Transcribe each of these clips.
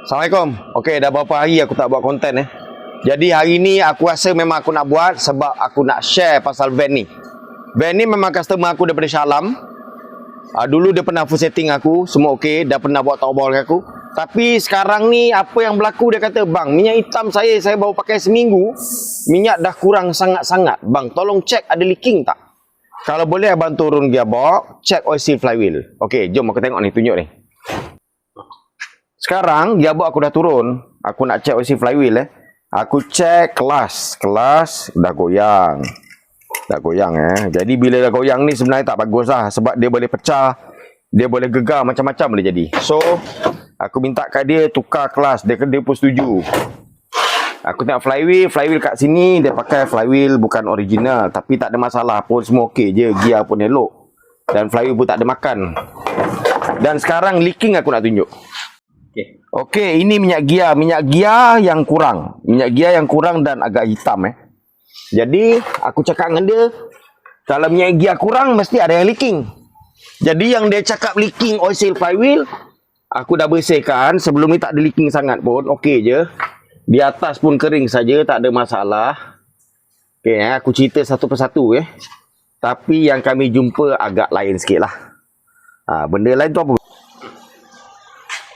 Assalamualaikum. Okey, dah berapa hari aku tak buat konten Jadi hari ni aku rasa memang aku nak buat sebab aku nak share pasal van ni. Van ni memang customer aku daripada Shah Alam. Dulu dia pernah full setting aku, semua okey, dah pernah buat towball dengan aku. Tapi sekarang ni apa yang berlaku, dia kata, "Bang, minyak hitam saya baru pakai seminggu, minyak dah kurang sangat-sangat. Bang, tolong cek ada leaking tak? Kalau boleh abang turun gearbox, cek oil seal flywheel." Okey, jom aku tengok ni, tunjuk ni. Sekarang gearbox aku dah turun, aku nak cek oil seal flywheel Aku cek kelas dah goyang. Dah goyang Jadi bila dah goyang ni sebenarnya tak bagus lah, sebab dia boleh pecah, dia boleh gegar, macam-macam boleh jadi. So aku minta kat dia tukar kelas, dia pun setuju. Aku tengok flywheel kat sini dia pakai flywheel bukan original, tapi tak ada masalah pun, semua okey je, gear pun elok dan flywheel pun tak ada makan. Dan sekarang leaking aku nak tunjuk. Okey, ini minyak gear yang kurang. Minyak gear yang kurang dan agak hitam Jadi aku cakap dengan dia, kalau minyak gear kurang mesti ada yang leaking. Jadi yang dia cakap leaking oil seal flywheel, aku dah bersihkan. Sebelum ni tak ada leaking sangat pun, okey je. Di atas pun kering saja, tak ada masalah. Okey aku cerita satu persatu Tapi yang kami jumpa agak lain sikit lah. Benda lain tu apa?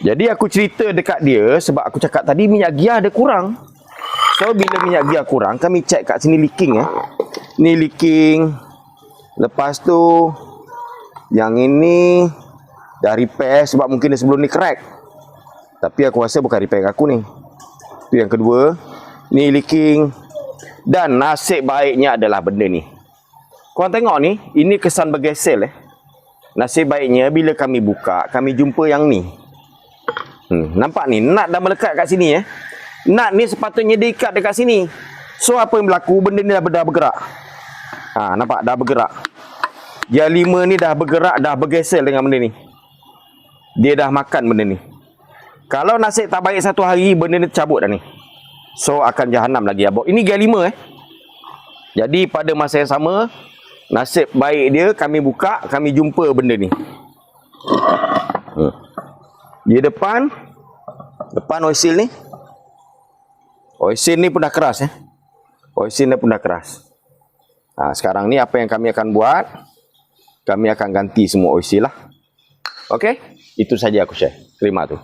Jadi aku cerita dekat dia sebab aku cakap tadi minyak gear ada kurang. So bila minyak gear kurang, kami cek kat sini leaking Ni leaking. Lepas tu yang ini dah repair sebab mungkin sebelum ni crack. Tapi aku rasa bukan repair aku ni. Tu yang kedua. Ni leaking. Dan nasib baiknya adalah benda ni. Korang tengok ni, ini kesan bergesel Nasib baiknya bila kami buka, kami jumpa yang ni. Nampak ni, nut dah melekat kat sini Nut ni sepatutnya diikat dekat sini. So apa yang berlaku, benda ni dah bergerak. Nampak dah bergerak. Gear 5 ni dah bergerak, dah bergesel dengan benda ni. Dia dah makan benda ni. Kalau nasib tak baik satu hari, benda ni cabut dah ni. So akan jahanam lagi abang. Ini gear 5 Jadi pada masa yang sama, nasib baik dia kami buka, kami jumpa benda ni. Dia depan oil seal ni. Oil seal ni pun dah keras Oil seal ni pun dah keras. Sekarang ni apa yang kami akan buat, kami akan ganti semua oil seal lah. Okey, itu saja aku share. Terima tu.